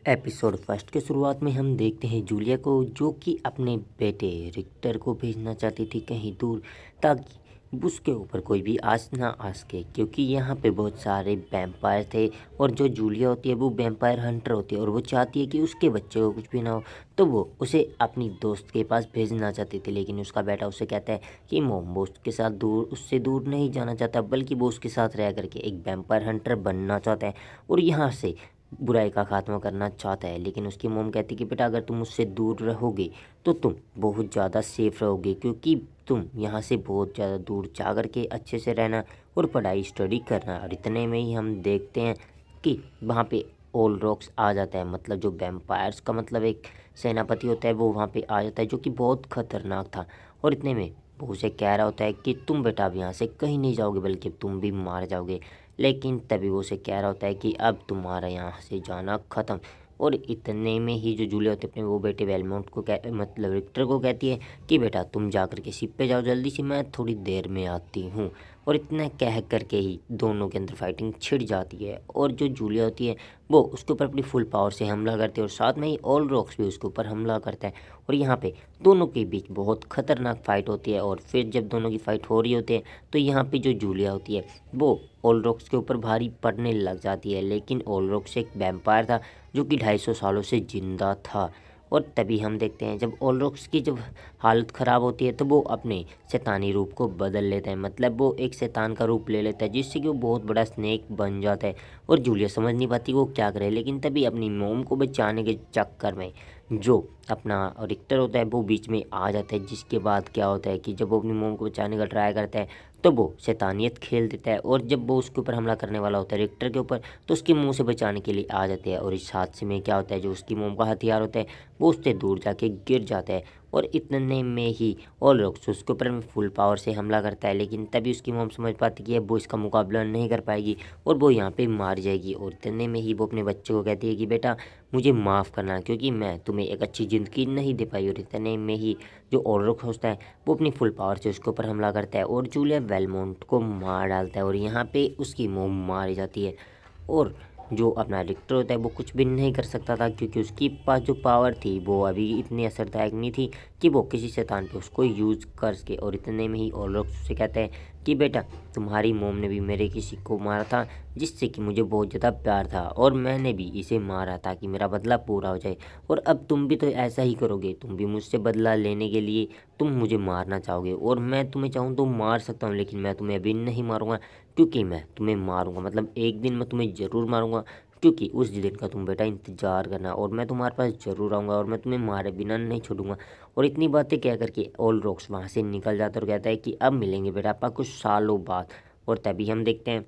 Episode first के शुरुआत में हम देखते हैं जूलिया को जो कि अपने बेटे रिक्टर को भेजना चाहती थी कहीं दूर, ताकि उसके ऊपर कोई भी आँच ना आ सके, क्योंकि यहाँ पे बहुत सारे वैम्पायर थे। और जो जूलिया होती है वो वैम्पायर हंटर होती है और वो चाहती है कि उसके बच्चे को कुछ भी ना हो, तो वो उसे अपनी दोस्त के पास भेजना चाहती थी। लेकिन उसका बेटा उससे कहता है कि मोम वो उसके साथ उससे दूर नहीं जाना चाहता, बल्कि वो उसके साथ रह करके एक वैम्पायर हंटर बनना चाहता है और यहाँ से बुराई का खात्मा करना चाहता है। लेकिन उसकी मोम कहती है कि बेटा, अगर तुम मुझसे दूर रहोगे तो तुम बहुत ज़्यादा सेफ रहोगे, क्योंकि तुम यहाँ से बहुत ज़्यादा दूर जा कर के अच्छे से रहना और पढ़ाई स्टडी करना। और इतने में ही हम देखते हैं कि वहाँ पे ओल रॉक्स आ जाता है, मतलब जो वैम्पायर्स का मतलब एक सेनापति होता है वो वहाँ पे आ जाता है, जो कि बहुत खतरनाक था। और इतने में वो उसे कह रहा होता है कि तुम बेटा अब यहाँ से कहीं नहीं जाओगे, बल्कि तुम भी मार जाओगे। लेकिन तभी वो उसे कह रहा होता है कि अब तुम्हारा यहाँ से जाना ख़त्म। और इतने में ही जो जूलिया होती है अपने वो बेटे वेलमोंट को मतलब रिक्टर को कहती है कि बेटा तुम जा कर के शिप पे जाओ जल्दी से, मैं थोड़ी देर में आती हूँ। और इतना कह करके ही दोनों के अंदर फाइटिंग छिड़ जाती है और जो जूलिया होती है वो उसके ऊपर अपनी फुल पावर से हमला करती है और साथ में ही ऑल रॉक्स भी उसके ऊपर हमला करता है। और यहाँ पे दोनों के बीच बहुत खतरनाक फाइट होती है। और फिर जब दोनों की फाइट हो रही होती है तो यहाँ पे जो जूलिया होती है वो ओलरॉक्स के ऊपर भारी पड़ने लग जाती है। लेकिन ओलरॉक्स एक वैम्पायर था जो कि 250 सालों से जिंदा था। और तभी हम देखते हैं जब ओलरॉक्स की जब हालत ख़राब होती है तो वो अपने शैतानी रूप को बदल लेता है, मतलब वो एक शैतान का रूप ले लेता है, जिससे कि वो बहुत बड़ा स्नेक बन जाता है। और जूलिया समझ नहीं पाती वो क्या करे, लेकिन तभी अपनी मोम को बचाने के चक्कर में जो अपना रिक्टर होता है वो बीच में आ जाता है। जिसके बाद क्या होता है कि जब वो अपनी मोम को बचाने का ट्राई करता है तो वो शैतानियत खेल देता है। और जब वो उसके ऊपर हमला करने वाला होता है रिक्टर के ऊपर, तो उसके मुंह से बचाने के लिए आ जाते हैं। और इस हादसे में क्या होता है, जो उसकी मोम का हथियार होता है वो उससे दूर जाके गिर जाता है। और इतने में ही ऑलरॉक्स उसके ऊपर में फुल पावर से हमला करता है। लेकिन तभी उसकी मोम समझ पाती है कि अब वो इसका मुकाबला नहीं कर पाएगी और वो यहाँ पे मार जाएगी। और इतने में ही वो अपने बच्चे को कहती है कि बेटा मुझे माफ़ करना, क्योंकि मैं तुम्हें एक अच्छी ज़िंदगी नहीं दे पाई। और इतने में ही जो ऑलरॉक्स होता है वो अपनी फुल पावर से उसके ऊपर हमला करता है और जूलिया वेलमोंट को मार डालता है। और यहाँ पे उसकी मोम मारी जाती है। और जो अपना रिक्टर होता है वो कुछ भी नहीं कर सकता था, क्योंकि उसके पास जो पावर थी वो अभी इतनी असरदायक नहीं थी कि वो किसी शैतान पे उसको यूज़ कर सके। और इतने में ही ऑलरॉक्स उसे कहते हैं कि बेटा तुम्हारी मोम ने भी मेरे किसी को मारा था जिससे कि मुझे बहुत ज़्यादा प्यार था, और मैंने भी इसे मारा ताकि मेरा बदला पूरा हो जाए। और अब तुम भी तो ऐसा ही करोगे, तुम भी मुझसे बदला लेने के लिए तुम मुझे मारना चाहोगे। और मैं तुम्हें चाहूँ तो मार सकता हूँ, लेकिन मैं तुम्हें अभी नहीं मारूंगा, क्योंकि मैं तुम्हें मारूंगा, मतलब एक दिन मैं तुम्हें ज़रूर मारूंगा, क्योंकि उस दिन का तुम बेटा इंतज़ार करना और मैं तुम्हारे पास ज़रूर आऊँगा और मैं तुम्हें मारे बिना नहीं छोड़ूंगा। और इतनी बातें कह करके ऑल रॉक्स वहाँ से निकल जाता है और कहता है कि अब मिलेंगे बेटा आपा कुछ सालों बाद। और तभी हम देखते हैं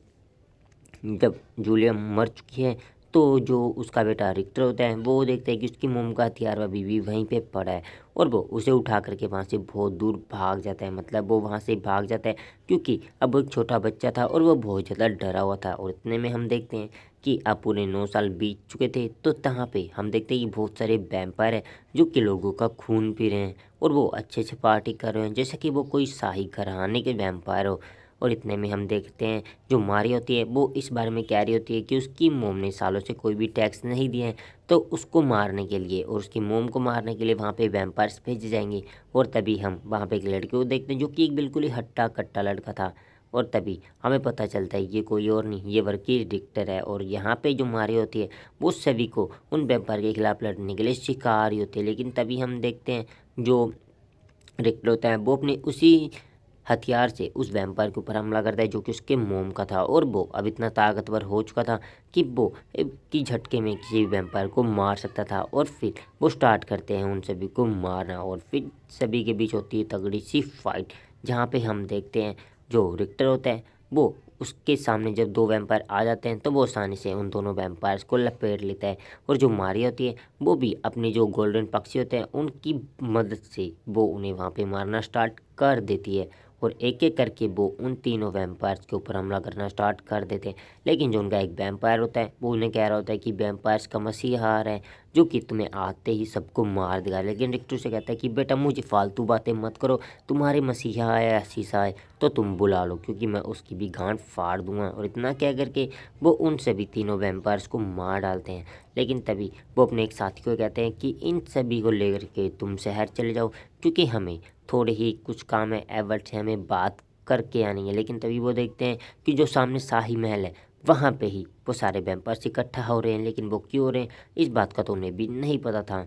जब जूलिया मर चुकी है तो जो उसका बेटा रिक्टर होता है वो देखता है कि उसकी मोम का हथियार अभी भी वहीं पे पड़ा है। और वो उसे उठा करके वहाँ से बहुत दूर भाग जाता है, मतलब वो वहाँ से भाग जाता है, क्योंकि अब वो एक छोटा बच्चा था और वो बहुत ज़्यादा डरा हुआ था। और इतने में हम देखते हैं कि अब पूरे 9 साल बीत चुके थे, तो तहाँ पे हम देखते हैं कि बहुत सारे वैम्पायर हैं जो कि लोगों का खून पी रहे हैं और वो अच्छे से पार्टी कर रहे हैं, जैसे कि वो कोई शाही घराने के वैम्पायर हो। और इतने में हम देखते हैं जो मारी होती है वो इस बारे में कह रही होती है कि उसकी मोम ने सालों से कोई भी टैक्स नहीं दिए हैं, तो उसको मारने के लिए और उसकी मोम को मारने के लिए वहाँ पे वैम्पायर्स भेजे जाएंगे। और तभी हम वहाँ पे एक लड़के को देखते हैं जो कि एक बिल्कुल ही हट्टा कट्टा लड़का था। और तभी हमें पता चलता है ये कोई और नहीं, ये वर्की डिक्टर है। और यहाँ पे जो मारी होती है वो सभी को उन वैम्पायर के खिलाफ लड़ने के लिए शिकार होती है। लेकिन तभी हम देखते हैं जो रिक्टर होता है वो अपने उसी हथियार से उस वैम्पायर के ऊपर हमला करता है जो कि उसके मोम का था। और वो अब इतना ताकतवर हो चुका था कि वो की झटके में किसी भी वैम्पायर को मार सकता था। और फिर वो स्टार्ट करते हैं उन सभी को मारना और फिर सभी के बीच होती है तगड़ी सी फाइट, जहाँ पे हम देखते हैं जो रिक्टर होता है वो उसके सामने जब दो वैम्पायर आ जाते हैं तो वो आसानी से उन दोनों वैम्पायर्स को लपेट लेता है। और जो मारी होती है वो भी अपने जो गोल्डन पक्षी होते हैं उनकी मदद से वो उन्हें वहाँ पे मारना स्टार्ट कर देती है। और एक एक करके वो उन तीनों वैम्पायर्स के ऊपर हमला करना स्टार्ट कर देते हैं। लेकिन जो उनका एक वैम्पायर होता है वो उन्हें कह रहा होता है कि वैम्पायर्स का मसीहा आ रहा है जो कि तुम्हें आते ही सबको मार देगा। लेकिन रिक्टर से कहता है कि बेटा मुझे फालतू बातें मत करो, तुम्हारे मसीहा आए या शीशा आए तो तुम बुला लो क्योंकि मैं उसकी भी गांड फाड़ दूंगा। और इतना कह करके वो उन सभी तीनों वैम्पायर्स को मार डालते हैं। लेकिन तभी वो अपने एक साथी को कहते हैं कि इन सभी को लेकर के तुम शहर चले जाओ क्योंकि हमें थोड़े ही कुछ काम है, एवर्ट से हमें बात करके आनी है। लेकिन तभी वो देखते हैं कि जो सामने शाही महल है वहाँ पे ही वो सारे वैम्पायर्स इकट्ठा हो रहे हैं। लेकिन वो क्यों हो रहे हैं इस बात का तो उन्हें भी नहीं पता था।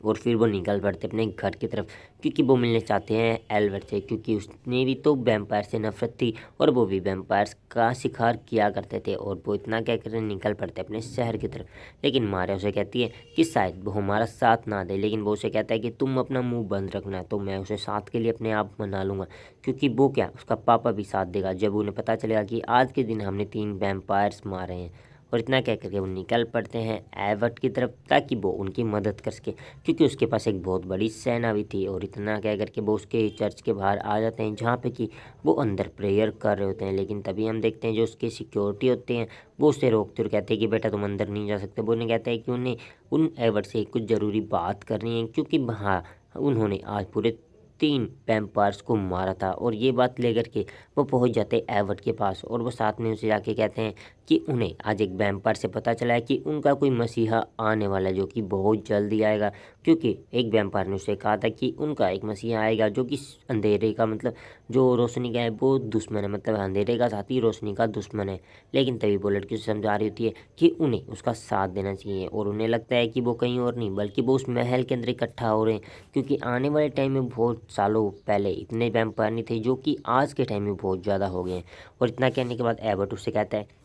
और फिर वो निकल पड़ते अपने घर की तरफ क्योंकि वो मिलने चाहते हैं एल्बर्ट से, क्योंकि उसने भी तो वैम्पायर से नफरत थी और वो भी वैम्पायर्स का शिकार किया करते थे। और वो इतना कह कर निकल पड़ते अपने शहर की तरफ। लेकिन मारिया उसे कहती है कि शायद वो हमारा साथ ना दे। लेकिन वो उसे कहता है कि तुम अपना मुंह बंद रखना, तो मैं उसे साथ के लिए अपने आप मना लूँगा क्योंकि वो क्या उसका पापा भी साथ देगा जब उन्हें पता चलेगा कि आज के दिन हमने 3 वैम्पायर्स मारे हैं। और इतना कह करके वो निकल पड़ते हैं एवर्ट की तरफ ताकि वो उनकी मदद कर सके क्योंकि उसके पास एक बहुत बड़ी सेना भी थी। और इतना कह करके वो उसके चर्च के बाहर आ जाते हैं जहाँ पे कि वो अंदर प्रेयर कर रहे होते हैं। लेकिन तभी हम देखते हैं जो उसके सिक्योरिटी होते हैं वो उसे रोकते और कहते हैं कि बेटा तुम अंदर नहीं जा सकते। वो उन्हें कहता है कि उन्हें उन एवर्ट से कुछ ज़रूरी बात करनी है क्योंकि वहाँ उन्होंने आज पूरे 3 वैम्पायर्स को मारा था। और ये बात लेकर के वो पहुंच जाते हैं एवर्ट के पास और वो साथ में उसे जाके कहते हैं कि उन्हें आज एक वैम्पायर से पता चला है कि उनका कोई मसीहा आने वाला है जो कि बहुत जल्दी आएगा। क्योंकि एक वैम्पायर ने उसे कहा था कि उनका एक मसीहा आएगा जो कि अंधेरे का मतलब जो रोशनी का है वो दुश्मन है, मतलब अंधेरे का साथी रोशनी का दुश्मन है। लेकिन तभी वो लड़की उसे समझा रही होती है कि उन्हें उसका साथ देना चाहिए और उन्हें लगता है कि वो कहीं और नहीं बल्कि वो उस महल के अंदर इकट्ठा हो रहे हैं क्योंकि आने वाले टाइम में बहुत सालों पहले इतने वैम्पायर नहीं थे जो कि आज के टाइम में बहुत ज़्यादा हो गए हैं। और इतना कहने के बाद एबर्ट उससे कहता है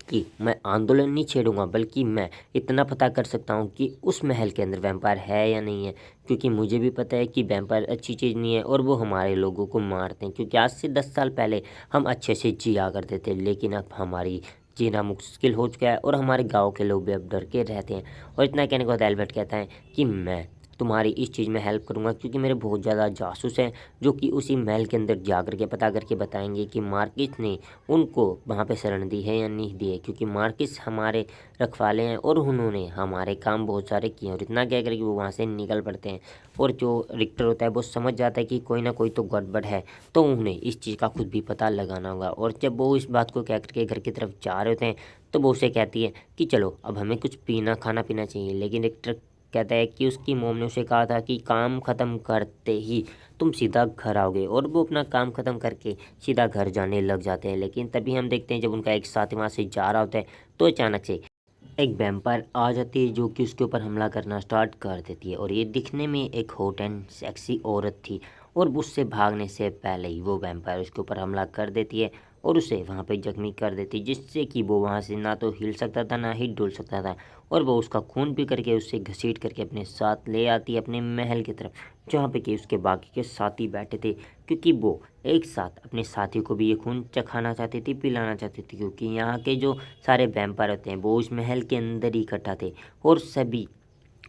कि मैं आंदोलन नहीं छेड़ूंगा बल्कि मैं इतना पता कर सकता हूँ कि उस महल के अंदर वैम्पायर है या नहीं है क्योंकि मुझे भी पता है कि वैम्पायर अच्छी चीज़ नहीं है और वो हमारे लोगों को मारते हैं। क्योंकि आज से 10 साल पहले हम अच्छे से जिया करते थे लेकिन अब हमारी जीना मुश्किल हो चुका है और हमारे गांव के लोग भी अब डर के रहते हैं। और इतना कहने के बाद एल्बर्ट कहता है कि मैं तुम्हारी इस चीज़ में हेल्प करूंगा क्योंकि मेरे बहुत ज़्यादा जासूस हैं जो कि उसी महल के अंदर जा करके पता करके बताएंगे कि मार्किस ने उनको वहाँ पे शरण दी है या नहीं दी है क्योंकि मार्किस हमारे रखवाले हैं और उन्होंने हमारे काम बहुत सारे किए हैं। और इतना कह करके वो वहाँ से निकल पड़ते हैं। और जो रिक्टर होता है वो समझ जाता है कि कोई ना कोई तो गड़बड़ है, तो उन्हें इस चीज़ का खुद भी पता लगाना होगा। और जब वो इस बात को कह करके घर की तरफ जा रहे होते हैं तो वो उसे कहती है कि चलो अब हमें कुछ पीना खाना पीना चाहिए। लेकिन रिक्टर कहता है कि उसकी मोम ने उसे कहा था कि काम ख़त्म करते ही तुम सीधा घर आओगे। और वो अपना काम ख़त्म करके सीधा घर जाने लग जाते हैं। लेकिन तभी हम देखते हैं जब उनका एक साथी वहाँ से जा रहा होता है तो अचानक से एक वैम्पायर आ जाती है जो कि उसके ऊपर हमला करना स्टार्ट कर देती है। और ये दिखने में एक हॉट एंड सेक्सी औरत थी और उससे भागने से पहले ही वो वैम्पायर उसके ऊपर हमला कर देती है और उसे वहाँ पे जख्मी कर देती है जिससे कि वो वहाँ से ना तो हिल सकता था ना ही डुल सकता था। और वो उसका खून पी करके उससे घसीट करके अपने साथ ले आती है अपने महल की तरफ जहाँ पे कि उसके बाकी के साथी बैठे थे क्योंकि वो एक साथ अपने साथी को भी ये खून चखाना चाहती थी, पिलाना चाहती थी क्योंकि यहाँ के जो सारे वैम्पायर होते हैं वो उस महल के अंदर ही इकट्ठा थे और सभी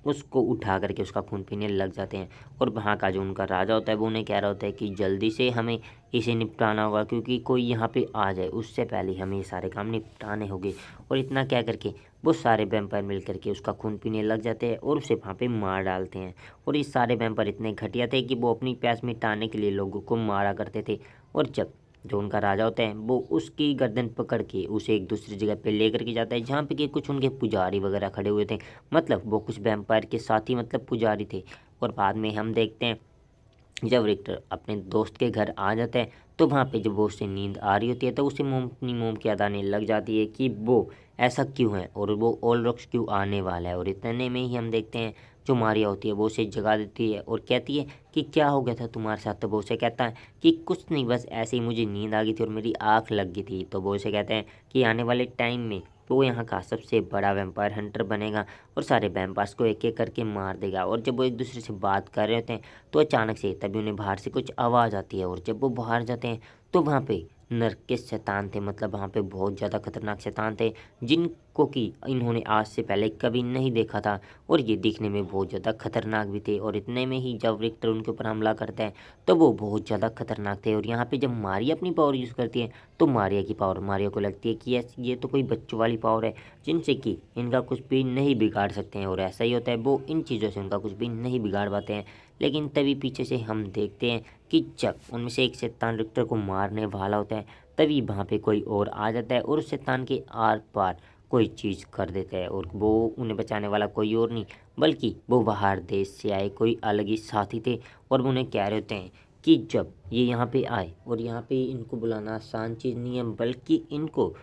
उसको उठा करके उसका खून पीने लग जाते हैं। और वहाँ का जो उनका राजा होता है वो उन्हें कह रहा होता है कि जल्दी से हमें इसे निपटाना होगा क्योंकि कोई यहाँ पे आ जाए उससे पहले हमें ये सारे काम निपटाने होंगे। और इतना कह करके वो सारे वैम्पायर मिल करके उसका खून पीने लग जाते हैं और उसे वहाँ पे मार डालते हैं। और ये सारे वैम्पायर इतने घटिया थे कि वो अपनी प्यास मिटाने के लिए लोगों को मारा करते थे। और जब जो उनका राजा होता है वो उसकी गर्दन पकड़ के उसे एक दूसरी जगह पे लेकर के जाता है जहाँ पे कि कुछ उनके पुजारी वगैरह खड़े हुए थे, मतलब वो कुछ वैम्पायर के साथी मतलब पुजारी थे। और बाद में हम देखते हैं जब रिक्टर अपने दोस्त के घर आ जाता है तो वहाँ पे जब वो उसे नींद आ रही होती है तो उसे मोम अपनी मोम की याद आने लग जाती है कि वो ऐसा क्यों है और वो ओलरॉक्स क्यों आने वाला है। और इतने में ही हम देखते हैं जो मारिया होती है वो उसे जगा देती है और कहती है कि क्या हो गया था तुम्हारे साथ। तो वो उसे कहता है कि कुछ नहीं, बस ऐसे ही मुझे नींद आ गई थी और मेरी आँख लग गई थी। तो वो उसे कहते हैं कि आने वाले टाइम में वो यहाँ का सबसे बड़ा वैम्पायर हंटर बनेगा और सारे वैम्पायर्स को एक एक करके मार देगा। और जब वो एक दूसरे से बात कर रहे होते हैं तो अचानक से तभी उन्हें बाहर से कुछ आवाज़ आती है। और जब वो बाहर जाते हैं तो वहाँ पे नरक के शैतान थे, मतलब वहाँ पे बहुत ज़्यादा खतरनाक शैतान थे जिन क्योंकि इन्होंने आज से पहले कभी नहीं देखा था और ये दिखने में बहुत ज़्यादा खतरनाक भी थे। और इतने में ही जब रिक्टर उनके ऊपर हमला करता है तो वो बहुत ज़्यादा खतरनाक थे। और यहाँ पे जब मारिया अपनी पावर यूज़ करती है तो मारिया की पावर मारिया को लगती है कि ये तो कोई बच्चों वाली पावर है जिनसे कि इनका कुछ भी नहीं बिगाड़ सकते हैं। और ऐसा ही होता है, वो इन चीज़ों से उनका कुछ भी नहीं बिगाड़ पाते हैं। लेकिन तभी पीछे से हम देखते हैं कि जब उनमें से एक शैतान रिक्टर को मारने वाला होता है तभी वहाँ पे कोई और आ जाता है और उस शैतान के आर पार कोई चीज़ कर देता है। और वो उन्हें बचाने वाला कोई और नहीं बल्कि वो बाहर देश से आए कोई अलग ही साथी थे। और वो उन्हें कह रहे होते हैं कि जब ये यहाँ पे आए, और यहाँ पे इनको बुलाना आसान चीज़ नहीं है बल्कि इनको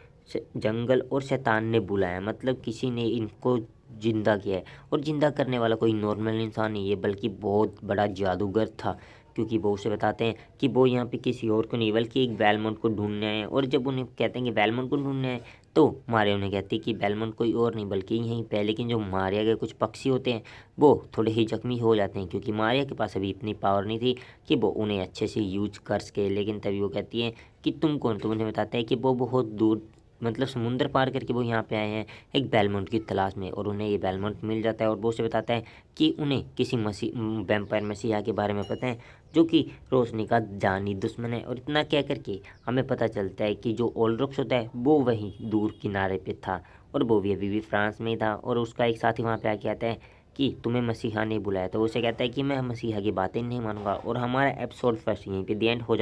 जंगल और शैतान ने बुलाया, मतलब किसी ने इनको जिंदा किया है। और जिंदा करने वाला कोई नॉर्मल इंसान नहीं है बल्कि बहुत बड़ा जादूगर था, क्योंकि वो उसे बताते हैं कि वो यहाँ पे किसी और को नहीं बल्कि एक बेलमोंट को ढूंढने आए हैं। और जब उन्हें कहते हैं कि बेलमोंट को ढूंढने आए तो मारिया उन्हें कहती है कि बेलमोंट कोई और नहीं बल्कि यहीं पे। लेकिन जो मारिया के कुछ पक्षी होते हैं वो थोड़े ही जख्मी हो जाते हैं, क्योंकि मारिया के पास अभी इतनी पावर नहीं थी कि वो उन्हें अच्छे से यूज कर सके। लेकिन तभी वो कहती है कि तुम कौन। तो उन्हें बताते हैं कि वो बहुत दूर, मतलब समुंदर पार करके वो यहाँ पे आए हैं एक बेलमोंट की तलाश में। और उन्हें ये बेलमोंट मिल जाता है और वो उसे बताता है कि उन्हें किसी वैम्पायर मसीहा के बारे में पता है जो कि रोशनी का जानी दुश्मन है। और इतना कह करके हमें पता चलता है कि जो ओल्ड्रोक्स होता है वो वहीं दूर किनारे पे था और वो भी अभी भी फ्रांस में ही था। और उसका एक साथी वहाँ पे आके आता है कि तुम्हें मसीहा ने बुलाया, तो उसे कहता है कि मैं मसीहा की बातें नहीं मानूंगा। और हमारा एपिसोड फर्स्ट यहीं पे दी एंड हो जाता है।